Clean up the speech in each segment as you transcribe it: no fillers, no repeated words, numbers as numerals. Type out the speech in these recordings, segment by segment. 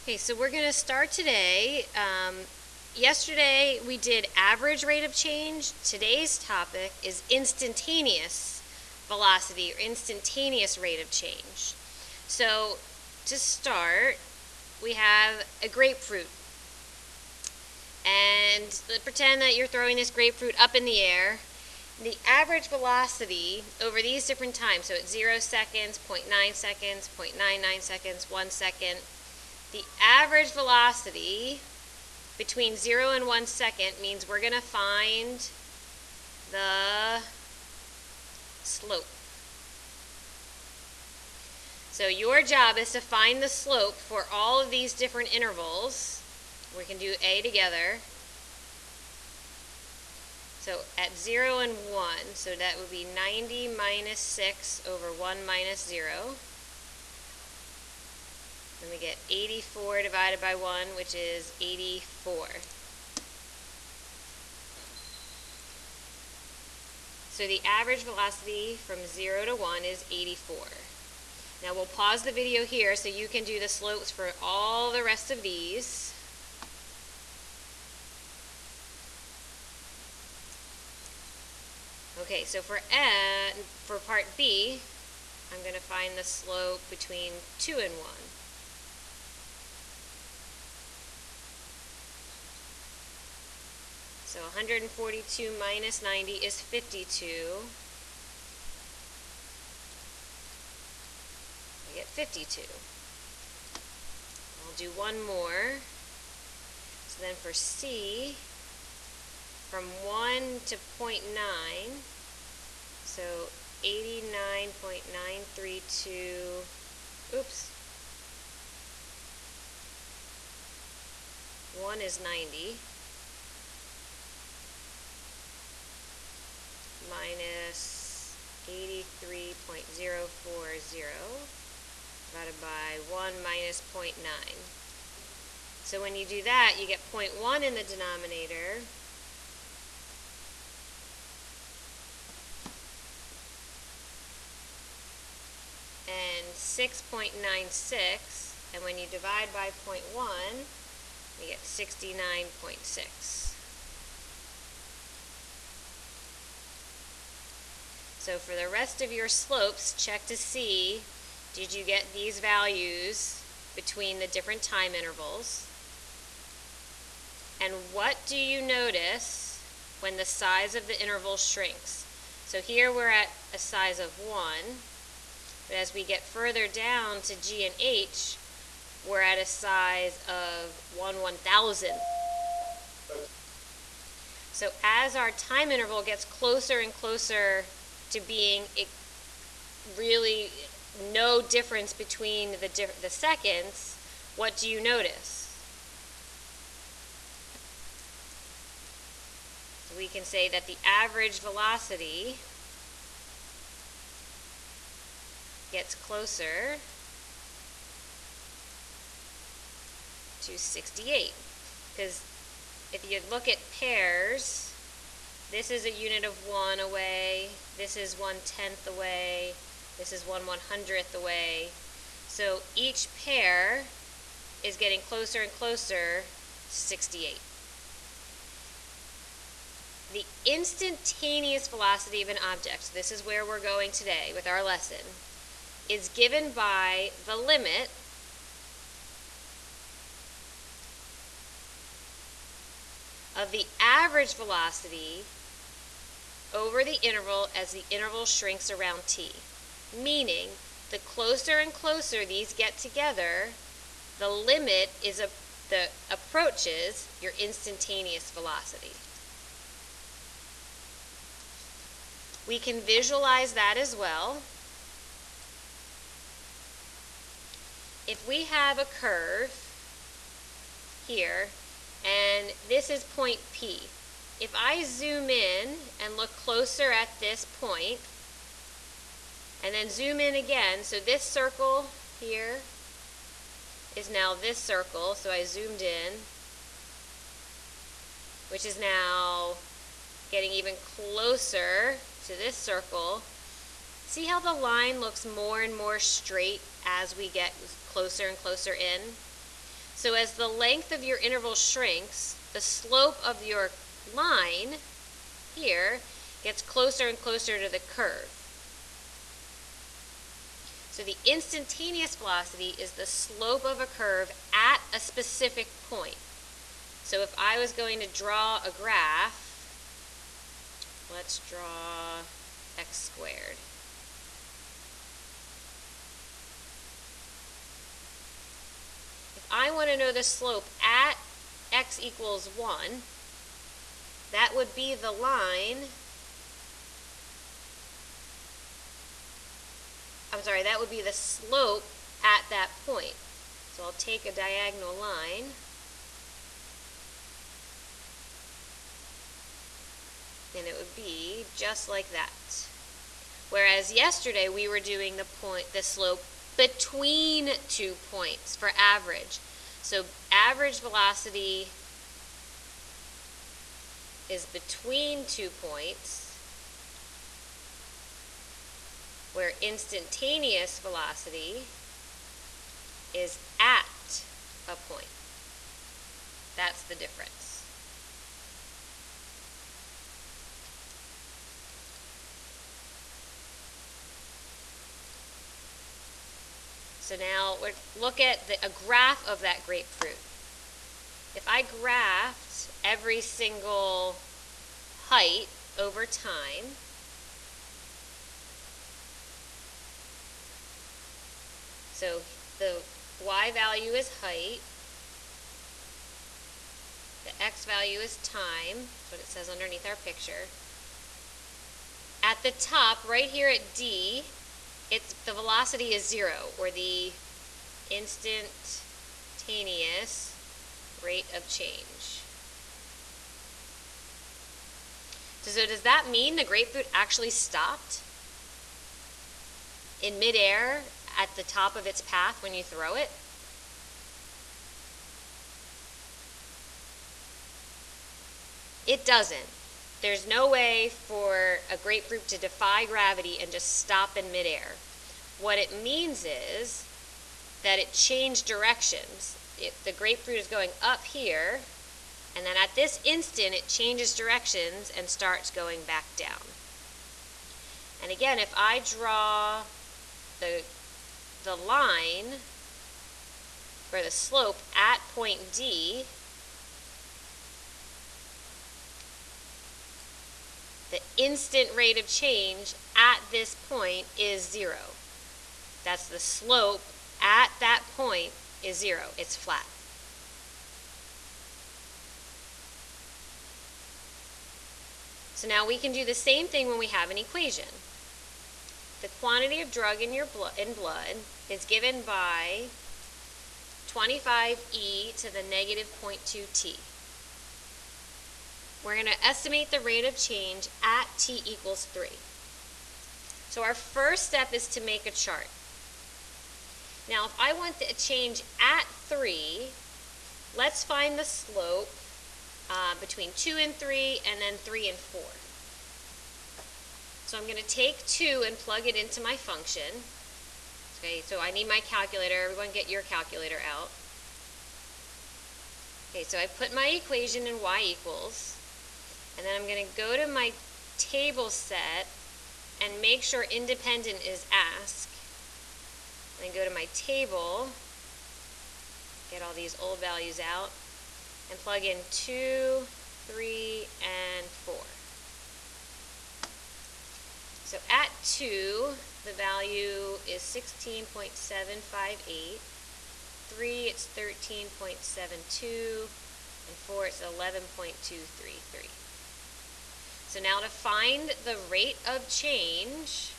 Okay, so we're going to start today. Yesterday we did average rate of change. Today's topic is instantaneous velocity or instantaneous rate of change. So to start, we have a grapefruit. And pretend that you're throwing this grapefruit up in the air. The average velocity over these different times, so at 0 seconds, 0.9 seconds, 0.99 seconds, 1 second, the average velocity between 0 and 1 second means we're going to find the slope. So your job is to find the slope for all of these different intervals. We can do A together. So at 0 and 1, so that would be 90 minus 6 over 1 minus 0. Then we get 84 divided by 1, which is 84. So the average velocity from 0 to 1 is 84. Now we'll pause the video here so you can do the slopes for all the rest of these. Okay, so for part B, I'm going to find the slope between 2 and 1. So 142 minus 90 is 52. I get 52. I'll do one more. So then for C, from 1 to 0.9, so 89.932, oops, 1 is 90, minus 83.040, divided by 1 minus 0.9. So when you do that, you get 0.1 in the denominator, and 6.96, and when you divide by 0.1, you get 69.6. So for the rest of your slopes, check to see, did you get these values between the different time intervals? And what do you notice when the size of the interval shrinks? So here we're at a size of 1. But as we get further down to G and H, we're at a size of 1/1000. So as our time interval gets closer and closer to being really no difference between the seconds, what do you notice? So we can say that the average velocity gets closer to 68, because if you look at pairs, this is a unit of 1 away, this is 1/10 away, this is 1/100th away. So each pair is getting closer and closer to 68. The instantaneous velocity of an object, this is where we're going today with our lesson, is given by the limit of the average velocity over the interval as the interval shrinks around t. Meaning, the closer and closer these get together, the limit is the approaches your instantaneous velocity. We can visualize that as well. If we have a curve here, and this is point P, if I zoom in and look closer at this point, and then zoom in again, so this circle here is now this circle, so I zoomed in, which is now getting even closer to this circle. See how the line looks more and more straight as we get closer and closer in? So as the length of your interval shrinks, the slope of your line here gets closer and closer to the curve. So the instantaneous velocity is the slope of a curve at a specific point. So if I was going to draw a graph, let's draw x squared. If I want to know the slope at x equals 1, that would be the line, that would be the slope at that point. So I'll take a diagonal line, and it would be just like that. Whereas yesterday we were doing the slope between 2 points for average. So average velocity is between 2 points, where instantaneous velocity is at a point. That's the difference. So now look at a graph of that grapefruit. If I graphed every single height over time, so the y value is height, the x value is time, that's what it says underneath our picture. At the top, right here at D, the velocity is 0, or the instantaneous rate of change. So does that mean the grapefruit actually stopped in midair at the top of its path when you throw it? It doesn't. There's no way for a grapefruit to defy gravity and just stop in midair. What it means is that it changed directions. The grapefruit is going up here, and then at this instant it changes directions and starts going back down. And again, if I draw the line for the slope at point D, the instant rate of change at this point is 0. That's the slope at that point is 0. It's flat. So now we can do the same thing when we have an equation. The quantity of drug in your blood is given by 25e to the negative 0.2 t. We're going to estimate the rate of change at t equals 3. So our first step is to make a chart. Now if I want the change at 3, let's find the slope between 2 and 3, and then 3 and 4. So I'm going to take 2 and plug it into my function. Okay, so I need my calculator. Everyone get your calculator out. Okay, so I put my equation in y equals, and then I'm going to go to my table set and make sure independent is ask. Then go to my table, get all these old values out, and plug in 2, 3, and 4. So at 2, the value is 16.758. 3, it's 13.72. And 4, it's 11.233. So now to find the rate of change,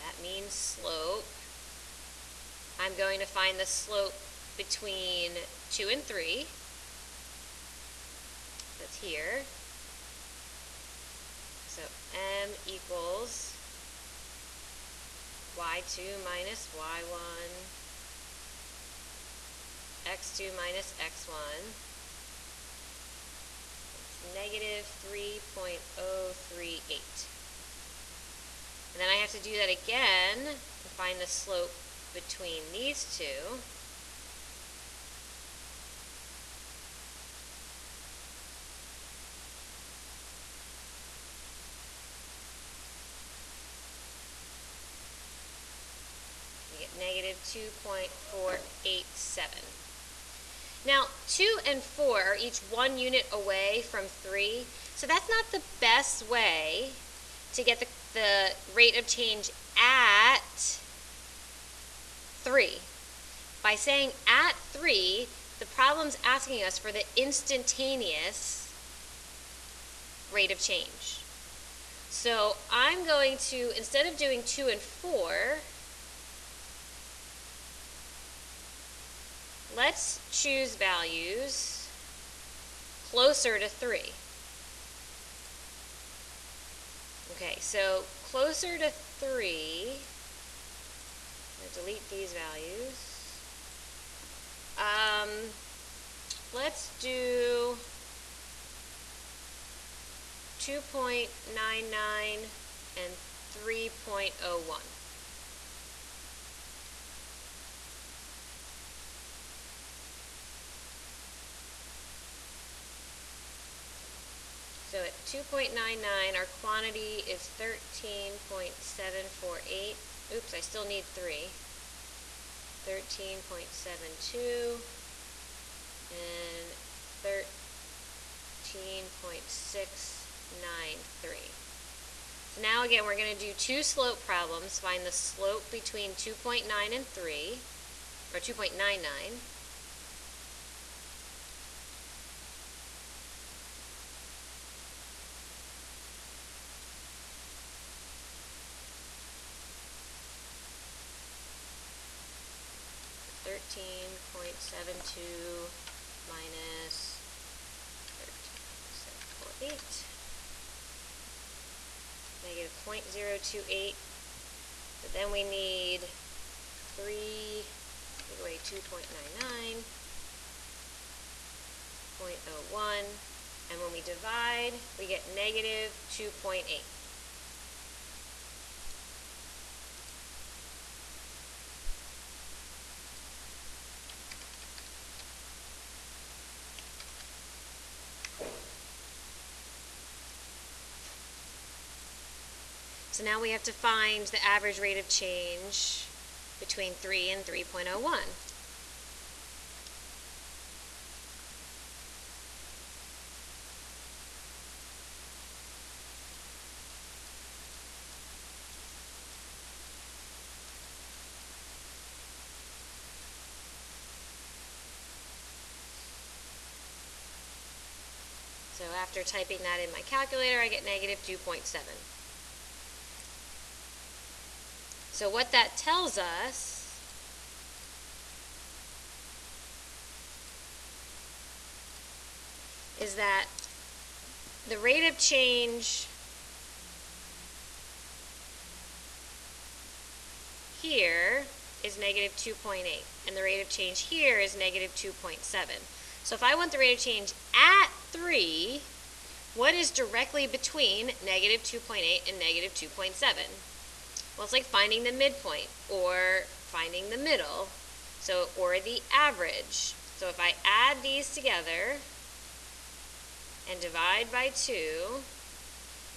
that means slope, I'm going to find the slope between 2 and 3. That's here. So m equals y2 minus y1, x2 minus x1. It's negative 3.038. And then I have to do that again to find the slope between these two. 2.487. Now, 2 and 4 are each 1 unit away from 3, so that's not the best way to get the rate of change at 3. By saying at 3, the problem's asking us for the instantaneous rate of change. So I'm going to, instead of doing 2 and 4, let's choose values closer to 3. Okay, so closer to 3, I'm going to delete these values. Let's do 2.99 and 3.01. So at 2.99, our quantity is 13.748. Oops, I still need 3. 13.72 and 13.693. So now again, we're going to do 2 slope problems. Find the slope between 2.9 and 3, or 2.99. .72 minus 13.748, negative 0.028, but then we need 3, take away 2.99, 0.01, and when we divide, we get negative 2.8. So now we have to find the average rate of change between 3 and 3.01. So after typing that in my calculator, I get negative 2.7. So what that tells us is that the rate of change here is negative 2.8, and the rate of change here is negative 2.7. So if I want the rate of change at 3, what is directly between negative 2.8 and negative 2.7? Well, it's like finding the midpoint or finding the middle, so or the average. So if I add these together and divide by 2,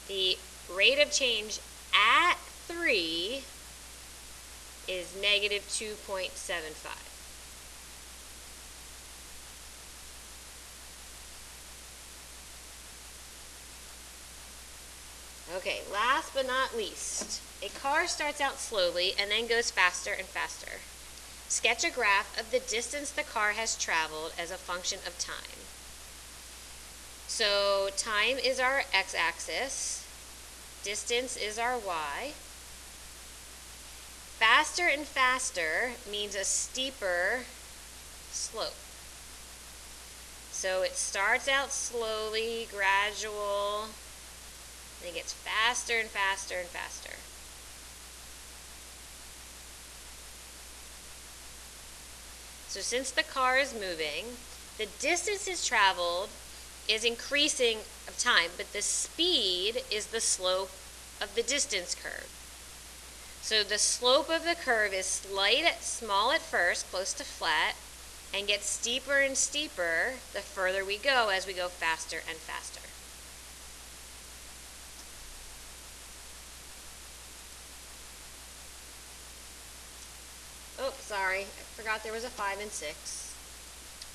the rate of change at 3 is negative 2.75. Okay, last but not least, a car starts out slowly and then goes faster and faster. Sketch a graph of the distance the car has traveled as a function of time. So time is our x-axis, distance is our y. Faster and faster means a steeper slope. So it starts out slowly, gradual, and it gets faster and faster and faster. So since the car is moving, the distance it's traveled is increasing of time, but the speed is the slope of the distance curve. So the slope of the curve is small at first, close to flat, and gets steeper and steeper the further we go as we go faster and faster. Oh, sorry. sorry, I forgot there was a 5 and 6.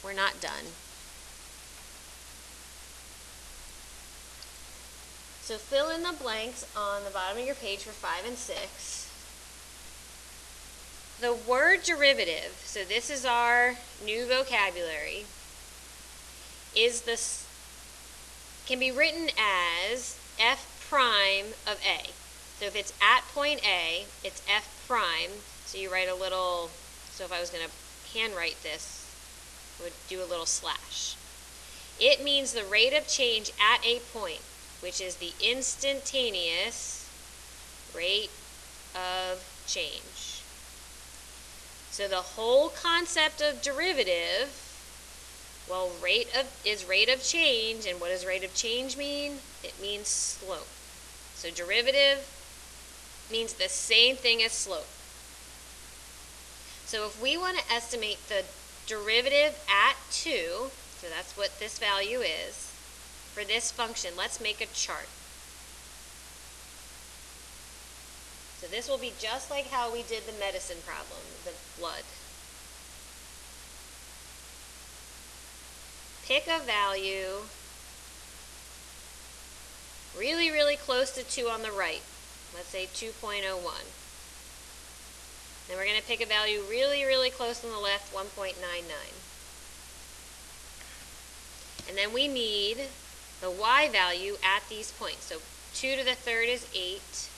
We're not done. So fill in the blanks on the bottom of your page for 5 and 6. The word derivative, so this is our new vocabulary, can be written as f prime of a. So if it's at point A, it's f prime. So you write a little, so if I was going to handwrite this, I would do a little slash. It means the rate of change at a point, which is the instantaneous rate of change. So the whole concept of derivative, well, is rate of change, and what does rate of change mean? It means slope. So derivative means the same thing as slope. So if we want to estimate the derivative at 2, so that's what this value is, for this function, let's make a chart. So this will be just like how we did the medicine problem, the blood. Pick a value really, really close to 2 on the right. Let's say 2.01. Then we're going to pick a value really, really close on the left, 1.99. And then we need the y value at these points. So 2 to the third is 8.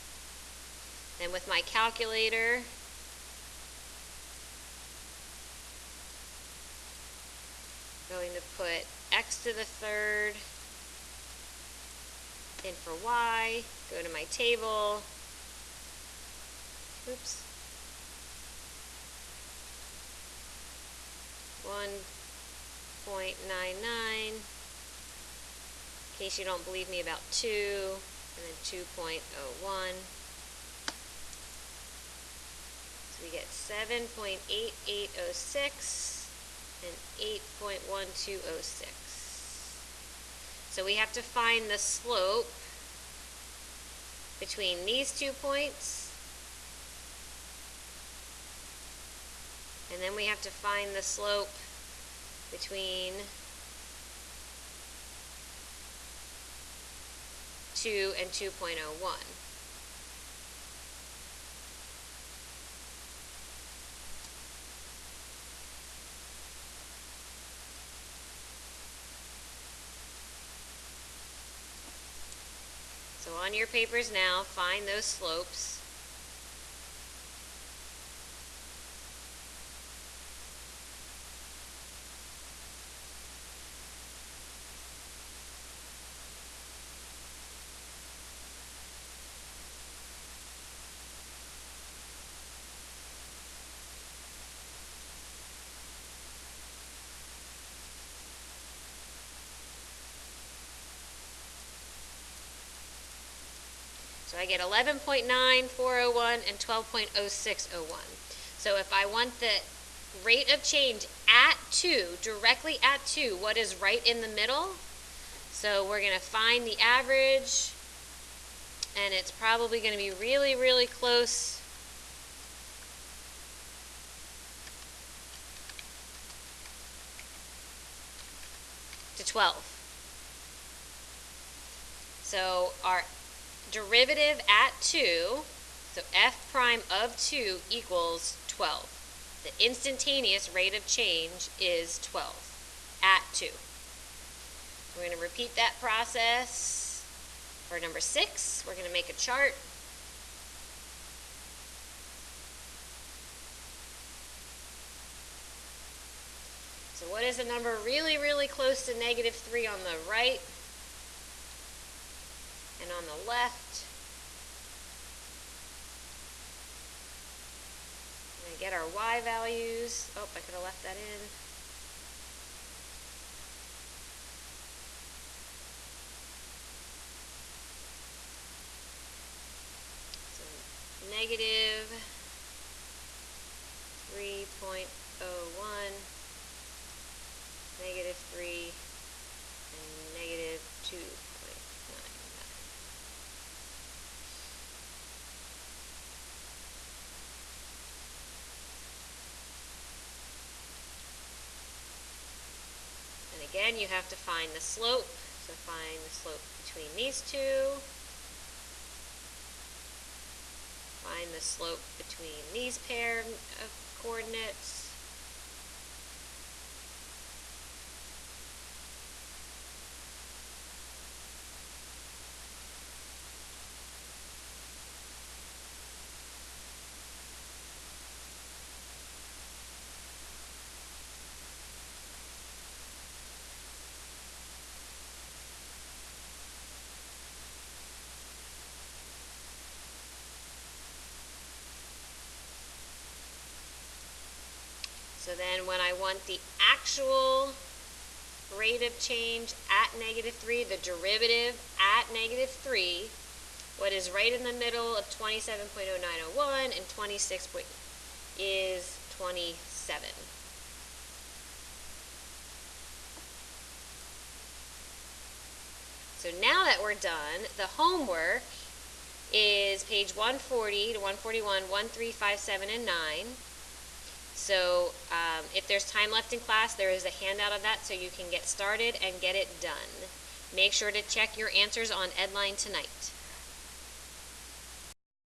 Then with my calculator, going to put x to the third in for y, go to my table, oops, 1.99, in case you don't believe me about 2, and then 2.01. So we get 7.8806 and 8.1206. So we have to find the slope between these 2 points, and then we have to find the slope between 2 and 2.01. So on your papers now, find those slopes. So I get 11.9401 and 12.0601. So if I want the rate of change at 2, directly at 2, what is right in the middle? So we're going to find the average, and it's probably going to be really, really close to 12. So our derivative at 2, so f prime of 2 equals 12. The instantaneous rate of change is 12 at 2. We're going to repeat that process for number 6. We're going to make a chart. So what is a number really, really close to -3 on the right? And on the left, we're going to get our y values. Oh, I could have left that in. So -3.01, -3, and -2. again, you have to find the slope. So find the slope between these two. Find the slope between these pair of coordinates. So then when I want the actual rate of change at -3, the derivative at -3, what is right in the middle of 27.0901 and 26 is 27. So now that we're done, the homework is page 140 to 141, 1, 3, 5, 7, and 9. So if there's time left in class, there is a handout of that so you can get started and get it done. Make sure to check your answers on Edline tonight.